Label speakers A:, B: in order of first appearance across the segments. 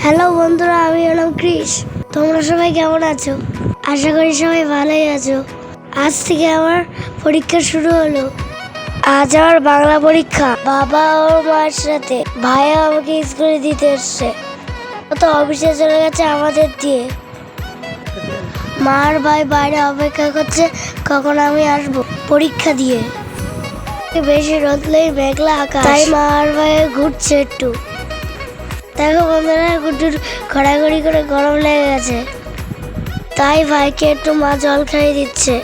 A: Hello বন্ধুরা, আমি হলাম ক্রিস। তোমরা সবাই কেমন আছো? আশা করি সবাই ভালোই আছো। আজ থেকে আমার পরীক্ষা শুরু হলো। আজ আমার বাংলা পরীক্ষা। বাবা ও মার সাথে ভাইয়া আমাকে স্কুলে দিতে এসছে। ও তো অফিসে চলে গেছে আমাদের দিয়ে। মার ভাই বাইরে অপেক্ষা করছে কখন আমি আসবো পরীক্ষা দিয়ে। বেশি রোদলেই মেঘলা আকাশ, তাই মা আর ভাই ঘুরছে একটু। দেখো বন্ধুরা, গুড্ডুর ঘোরাঘুরি করে গরম লেগে গেছে, তাই ভাইকে একটু মা জল খাইয়ে দিচ্ছে।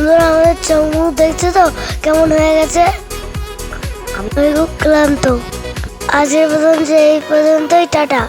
A: বন্ধুরা, আমাদের চোখ মুখ দেখছো তো কেমন হয়ে গেছে? আমি খুব ক্লান্ত। আজকের প্রথম যে এই পর্যন্তই, টাটা।